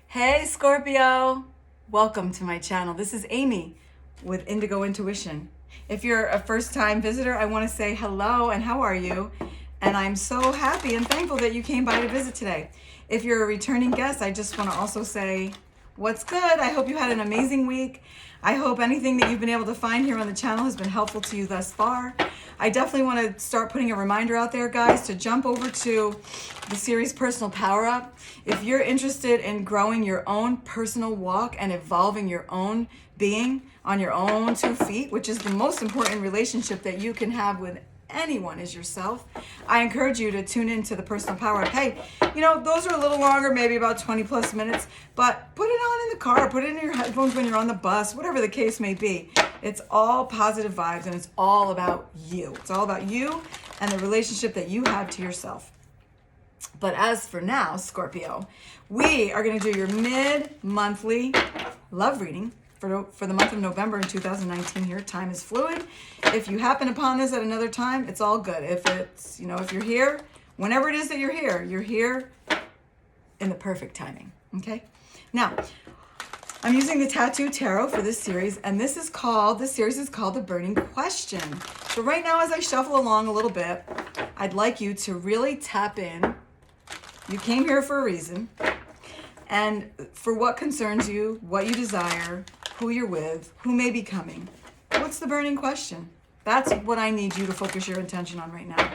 Hey Scorpio, welcome to my channel. This is Amy with Indigo Intuition. If you're a first-time visitor, I want to say hello and how are you? And I'm so happy and thankful that you came by to visit today. If you're a returning guest, I just want to also say what's good. I hope you had an amazing week. I hope anything that you've been able to find here on the channel has been helpful to you thus far. I definitely want to start putting a reminder out there, guys, to jump over to the series Personal Power Up. If you're interested in growing your own personal walk and evolving your own being on your own 2 feet, which is the most important relationship that you can have with anyone is yourself, I encourage you to tune into the Personal Power Up. Hey, those are a little longer, maybe about 20 plus minutes, but put it on in the car, put it in your headphones when you're on the bus, whatever the case may be. It's all positive vibes and it's all about you. It's all about you and the relationship that you have to yourself. But as for now, Scorpio, we are going to do your mid-monthly love reading for the month of November in 2019 here. Time is fluid. If you happen upon this at another time, it's all good. If it's, if you're here, whenever it is that you're here in the perfect timing, okay? Now, I'm using the Tattoo Tarot for this series, and this series is called The Burning Question. So right now, as I shuffle along a little bit, I'd like you to really tap in. You came here for a reason, and for what concerns you, what you desire, who you're with, who may be coming. What's the burning question? That's what I need you to focus your attention on right now.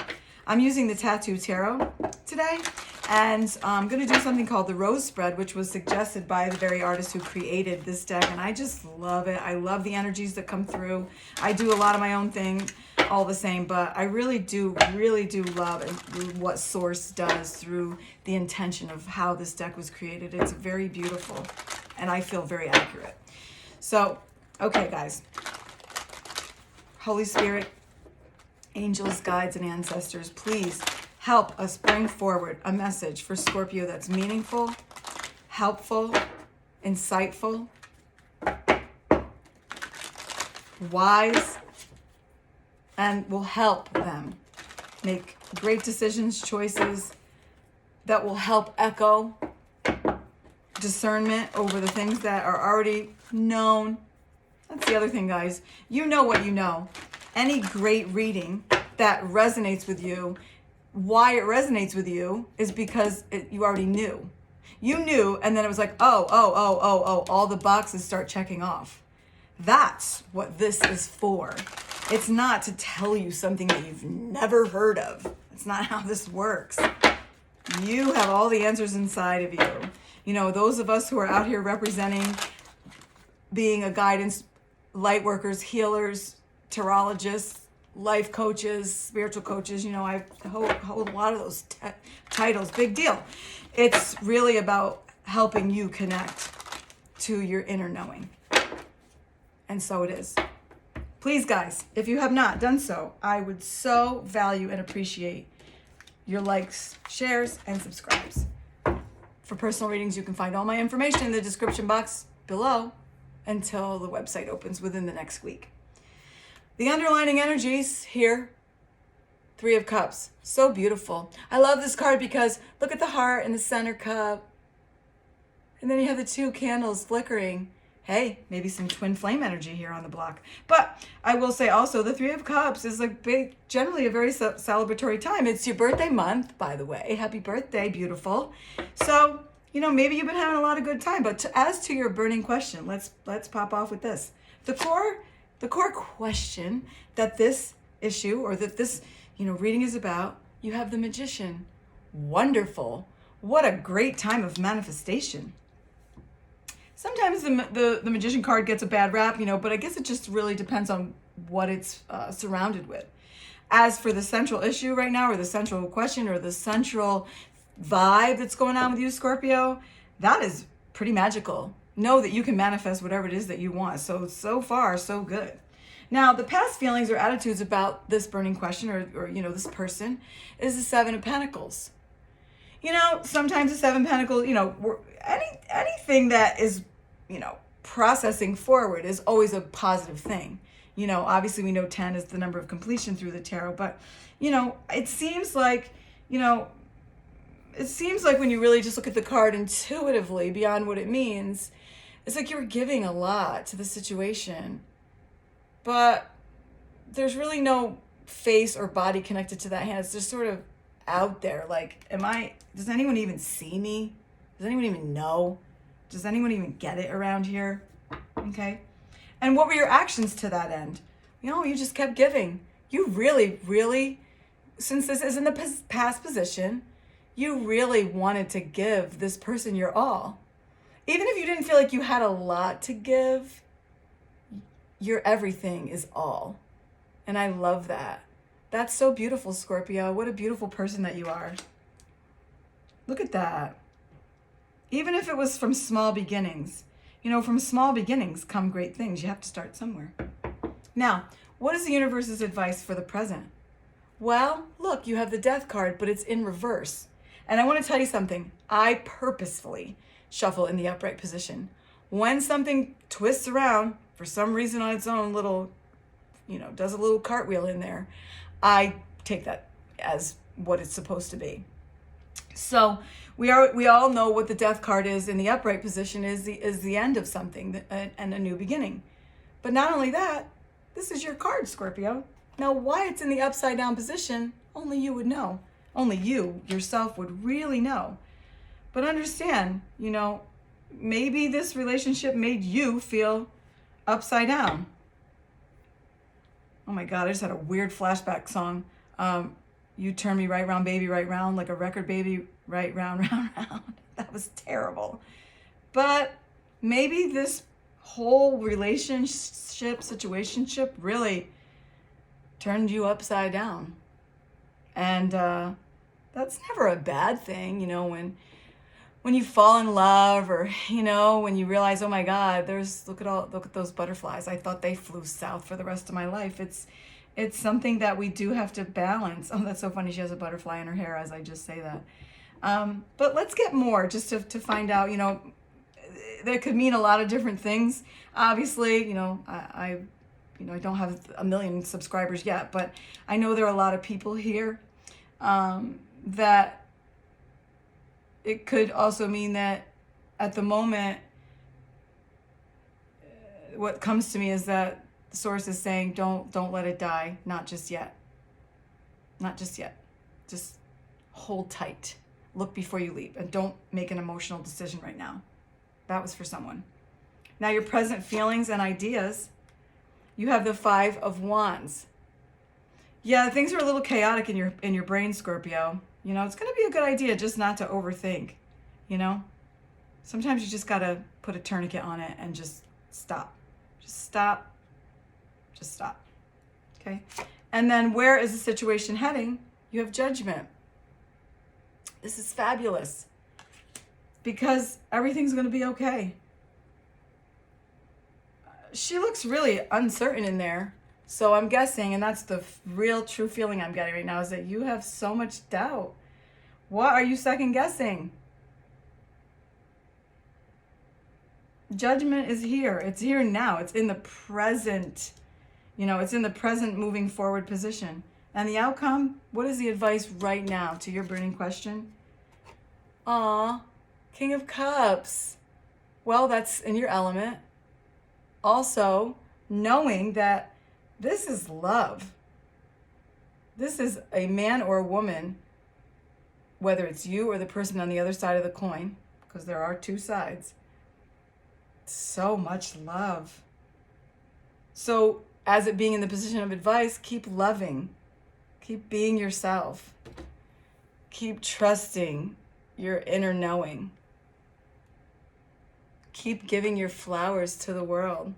I'm using the Tattoo Tarot today, and I'm going to do something called the Rose Spread, which was suggested by the very artist who created this deck, and I just love it. I love the energies that come through. I do a lot of my own thing all the same, but I really do love what Source does through the intention of how this deck was created. It's very beautiful, and I feel very accurate. So, okay, guys. Holy Spirit, angels, guides, and ancestors, please help us bring forward a message for Scorpio that's meaningful, helpful, insightful, wise, and will help them make great decisions, choices that will help echo discernment over the things that are already known. That's the other thing, guys. You know what you know. Any great reading that resonates with you, why it resonates with you is because you already knew. You knew, and then it was like, oh, all the boxes start checking off. That's what this is for. It's not to tell you something that you've never heard of. It's not how this works. You have all the answers inside of you. Those of us who are out here representing being a guidance, light workers, healers, tarologists, life coaches, spiritual coaches, I hold a lot of those titles. Big deal. It's really about helping you connect to your inner knowing. And so it is. Please, guys, if you have not done so, I would so value and appreciate your likes, shares, and subscribes. For personal readings, you can find all my information in the description box below until the website opens within the next week. The underlining energies here, 3 of Cups, so beautiful. I love this card because look at the heart in the center cup. And then you have the 2 candles flickering. Hey, maybe some twin flame energy here on the block. But I will say also the 3 of Cups is generally a very celebratory time. It's your birthday month, by the way. Happy birthday, beautiful. So, maybe you've been having a lot of good time. But as to your burning question, let's pop off with this. The core question that this issue or that this, reading is about, you have the Magician. Wonderful. What a great time of manifestation. Sometimes the Magician card gets a bad rap, but I guess it just really depends on what it's surrounded with. As for the central issue right now, or the central question, or the central vibe that's going on with you, Scorpio, that is pretty magical. Know that you can manifest whatever it is that you want. So far, so good. Now, the past feelings or attitudes about this burning question or this person is the 7 of Pentacles. Sometimes the 7 Pentacles, anything that is, processing forward is always a positive thing. Obviously we know 10 is the number of completion through the tarot, but, it seems like, it seems like when you really just look at the card intuitively beyond what it means, it's like you're giving a lot to the situation, but there's really no face or body connected to that hand. It's just sort of out there. Like, does anyone even see me? Does anyone even know? Does anyone even get it around here? Okay. And what were your actions to that end? You just kept giving. You really, since this is in the past position, you really wanted to give this person your all. Even if you didn't feel like you had a lot to give, your everything is all. And I love that. That's so beautiful, Scorpio. What a beautiful person that you are. Look at that. Even if it was from small beginnings, from small beginnings come great things. You have to start somewhere. Now, what is the universe's advice for the present? Well, look, you have the Death card, but it's in reverse. And I want to tell you something. I purposefully shuffle in the upright position. When something twists around for some reason on its own little, does a little cartwheel in there, I take that as what it's supposed to be. So we all know what the Death card is in the upright position is the end of something and a new beginning. But not only that, this is your card, Scorpio. Now, why it's in the upside down position, only you would know. Only you yourself would really know. But understand, maybe this relationship made you feel upside down. Oh my God, I just had a weird flashback song. You turn me right round, baby, right round, like a record, baby, right round, round, round. That was terrible. But maybe this whole situationship really turned you upside down. And that's never a bad thing, when you fall in love, or when you realize, oh my God, look at those butterflies. I thought they flew south for the rest of my life. It's something that we do have to balance. Oh, that's so funny. She has a butterfly in her hair as I just say that. But let's get more just to find out. That could mean a lot of different things. Obviously, I don't have a million subscribers yet, but I know there are a lot of people here that it could also mean that at the moment, what comes to me is that the source is saying, don't let it die. Not just yet. Not just yet. Just hold tight. Look before you leap, and don't make an emotional decision right now. That was for someone. Now, your present feelings and ideas. You have the 5 of Wands. Yeah, things are a little chaotic in your brain, Scorpio. It's going to be a good idea just not to overthink, Sometimes you just got to put a tourniquet on it and just stop. Just stop. Just stop. Okay? And then where is the situation heading? You have Judgment. This is fabulous because everything's going to be okay. She looks really uncertain in there. So I'm guessing, and that's the real true feeling I'm getting right now, is that you have so much doubt. What are you second guessing? Judgment is here. It's here now. It's in the present. It's in the present moving forward position. And the outcome, what is the advice right now to your burning question? King of Cups. Well, that's in your element. Also, knowing that this is love. This is a man or a woman, whether it's you or the person on the other side of the coin, because there are two sides. So much love. So, as it being in the position of advice, keep loving. Keep being yourself. Keep trusting your inner knowing. Keep giving your flowers to the world.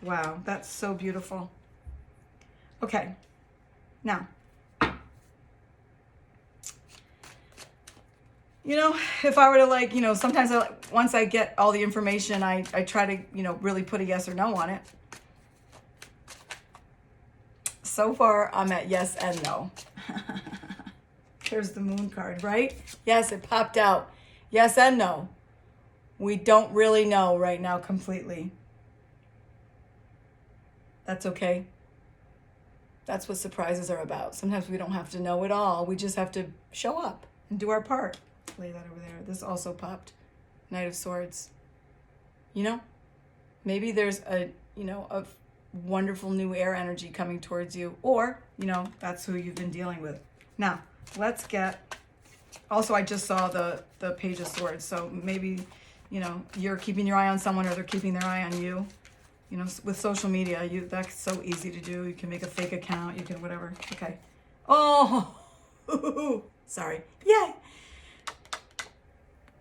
Wow, that's so beautiful. Okay, now, if I were to sometimes once I get all the information, I try to, really put a yes or no on it. So far, I'm at yes and no. Here's the Moon card, right? Yes, it popped out. Yes and no. We don't really know right now completely. That's okay. That's what surprises are about. Sometimes we don't have to know it all. We just have to show up and do our part. Lay that over there. This also popped. Knight of Swords. You know, maybe there's a wonderful new air energy coming towards you, or, that's who you've been dealing with. Now, let's get, also I just saw the Page of Swords, so maybe, you're keeping your eye on someone or they're keeping their eye on you. With social media, that's so easy to do. You can make a fake account, you can whatever. Okay. Oh, sorry. Yay.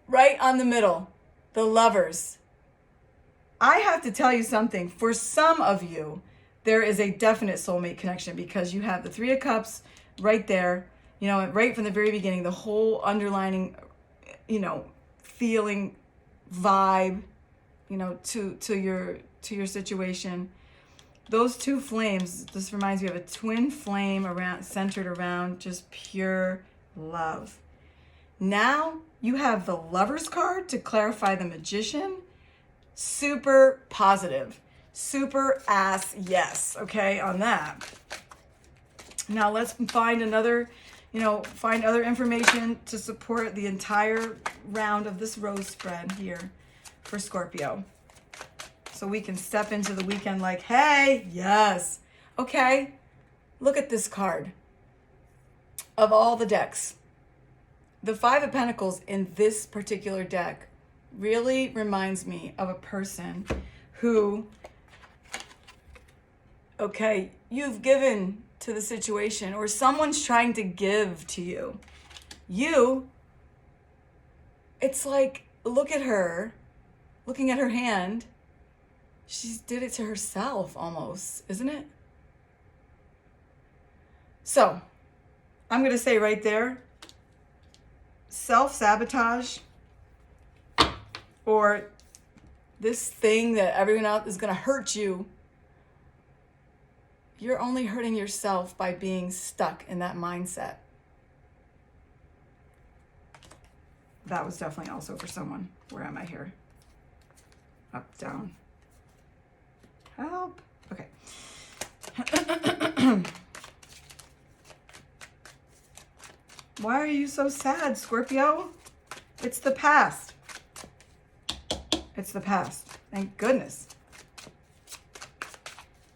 Right on the middle, the Lovers. I have to tell you something. For some of you, there is a definite soulmate connection because you have the Three of Cups right there, right from the very beginning, the whole underlining, feeling, vibe, to your situation. Those two flames, this reminds me of a twin flame centered around just pure love. Now you have the Lovers card to clarify the Magician. Super positive, super ass yes, okay, on that. Now let's find other information to support the entire round of this rose spread here for Scorpio. So we can step into the weekend like, hey, yes. Okay, look at this card. Of all the decks, the Five of Pentacles in this particular deck really reminds me of a person who, okay, you've given to the situation or someone's trying to give to you. It's like, look at her, looking at her hand. She did it to herself almost, isn't it? So, I'm going to say right there, self-sabotage, or this thing that everyone else is going to hurt you, you're only hurting yourself by being stuck in that mindset. That was definitely also for someone. Where am I here? Up, down. Help. Okay. Why are you so sad, Scorpio? It's the past. It's the past. Thank goodness.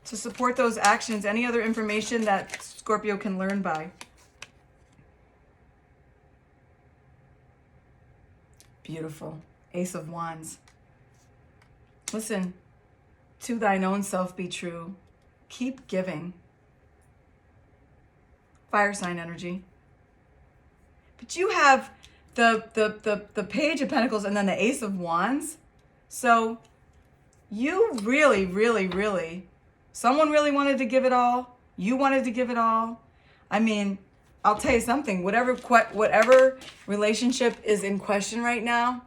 To support those actions, any other information that Scorpio can learn by. Beautiful. Ace of Wands. Listen, to thine own self be true. Keep giving. Fire sign energy. But you have the Page of Pentacles and then the Ace of Wands. So you really, someone really wanted to give it all. You wanted to give it all. I mean, I'll tell you something. Whatever relationship is in question right now,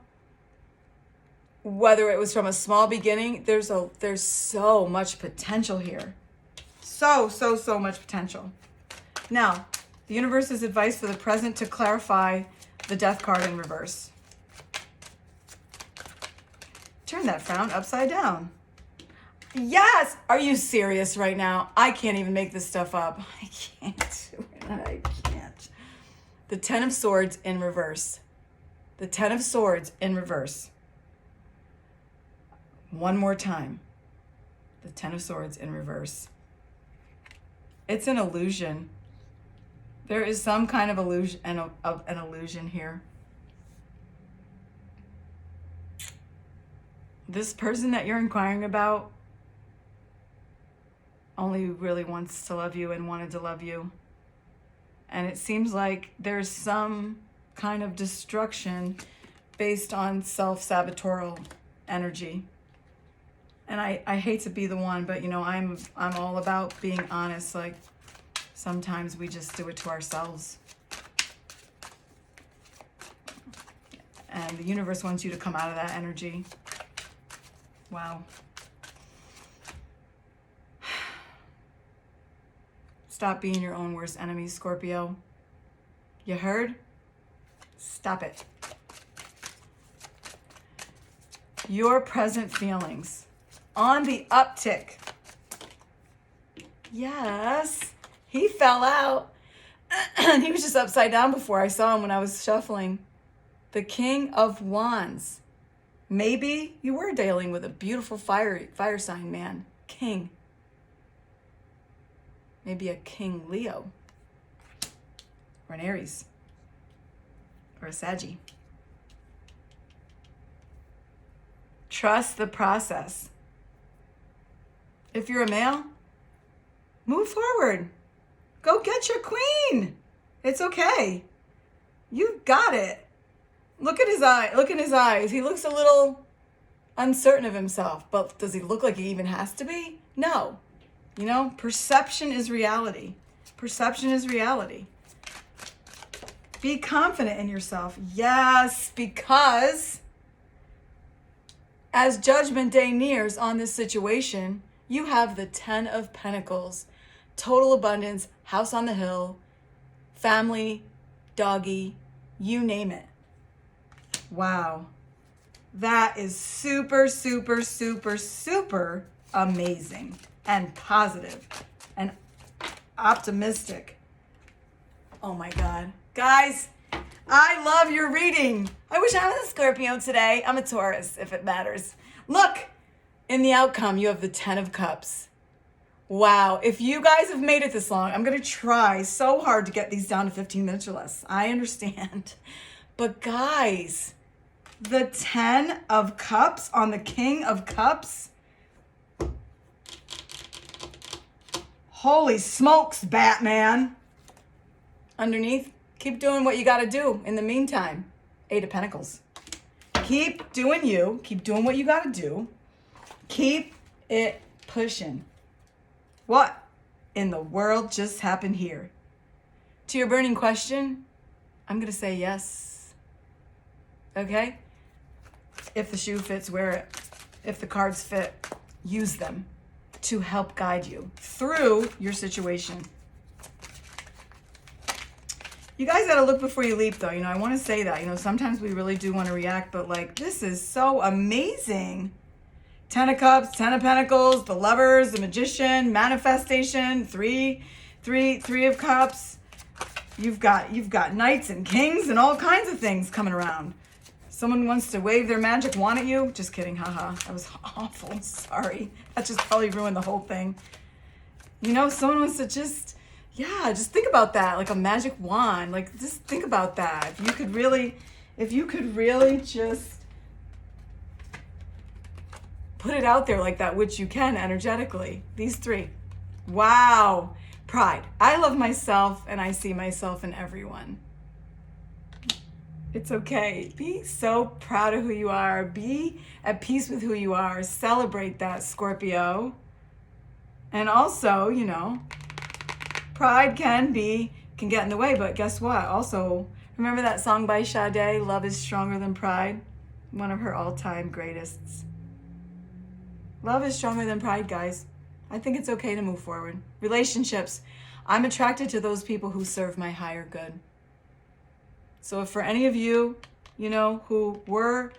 whether it was from a small beginning, there's so much potential here. So much potential. Now, the universe's advice for the present to clarify the Death card in reverse. Turn that frown upside down. Yes! Are you serious right now? I can't even make this stuff up. I can't do it. I can't. The Ten of Swords in reverse. The Ten of Swords in reverse. One more time. The Ten of Swords in reverse. It's an illusion. There is some kind of illusion, an illusion here. This person that you're inquiring about only really wants to love you and wanted to love you. And it seems like there's some kind of destruction based on self-sabotorial energy. And I hate to be the one, but I'm all about being honest. Like, sometimes we just do it to ourselves. And the universe wants you to come out of that energy. Wow. Stop being your own worst enemy, Scorpio. You heard? Stop it. Your present feelings on the uptick. Yes. He fell out. He was just upside down before I saw him when I was shuffling. The King of Wands. Maybe you were dealing with a beautiful fire sign man. King. Maybe a King Leo. Or an Aries. Or a Saggy. Trust the process. If you're a male, move forward. Go get your queen. It's okay. You've got it. Look at his eye. Look in his eyes. He looks a little uncertain of himself, but does he look like he even has to be? No. You know, perception is reality. Perception is reality. Be confident in yourself. Yes, because as Judgment Day nears on this situation, you have the 10 of Pentacles, total abundance, house on the hill, family, doggy, you name it. Wow. That is super, super, super, super amazing and positive and optimistic. Oh my God. Guys, I love your reading. I wish I was a Scorpio today. I'm a Taurus, if it matters. Look, in the outcome, you have the 10 of Cups. Wow. If you guys have made it this long, I'm going to try so hard to get these down to 15 minutes or less. I understand. But guys, the 10 of Cups on the King of Cups. Holy smokes, Batman. Underneath, keep doing what you got to do in the meantime. 8 of Pentacles. Keep doing you. Keep doing what you got to do. Keep it pushing. What in the world just happened here? To your burning question, I'm going to say yes. Okay? If the shoe fits, wear it. If the cards fit, use them to help guide you through your situation. You guys got to look before you leap, though. You know, I want to say that. You know, sometimes we really do want to react, but like, this is so amazing. 10 of Cups, 10 of Pentacles, the Lovers, the Magician, Manifestation, three of Cups. You've got Knights and Kings and all kinds of things coming around. Someone wants to wave their magic wand at you. Just kidding, haha. That was awful. Sorry. That just probably ruined the whole thing. You know, someone wants to just think about that, like a magic wand. Like, just think about that. If you could really just put it out there like that, which you can energetically. These 3. Wow. Pride. I love myself and I see myself in everyone. It's okay. Be so proud of who you are. Be at peace with who you are. Celebrate that, Scorpio. And also, you know, pride can get in the way, but guess what? Also, remember that song by Sade, Love is Stronger Than Pride? One of her all-time greatest. Love is stronger than pride, guys. I think it's okay to move forward. Relationships. I'm attracted to those people who serve my higher good. So if for any of you, you know, who were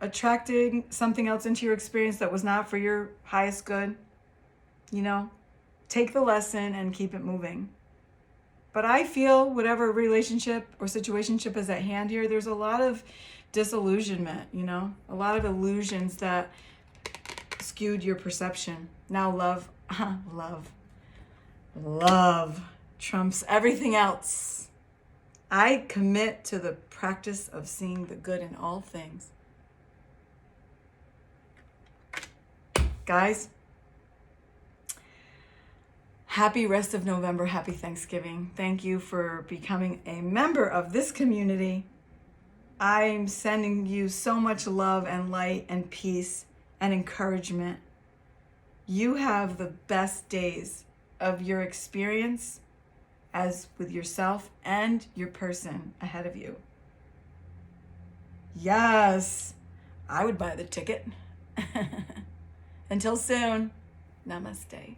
attracting something else into your experience that was not for your highest good, you know, take the lesson and keep it moving. But I feel whatever relationship or situationship is at hand here, there's a lot of disillusionment, you know, a lot of illusions that skewed your perception. Now love trumps everything else. I commit to the practice of seeing the good in all things. Guys, happy rest of November. Happy Thanksgiving. Thank you for becoming a member of this community. I'm sending you so much love and light and peace and encouragement. You have the best days of your experience as with yourself and your person ahead of you. Yes, I would buy the ticket. Until soon, namaste.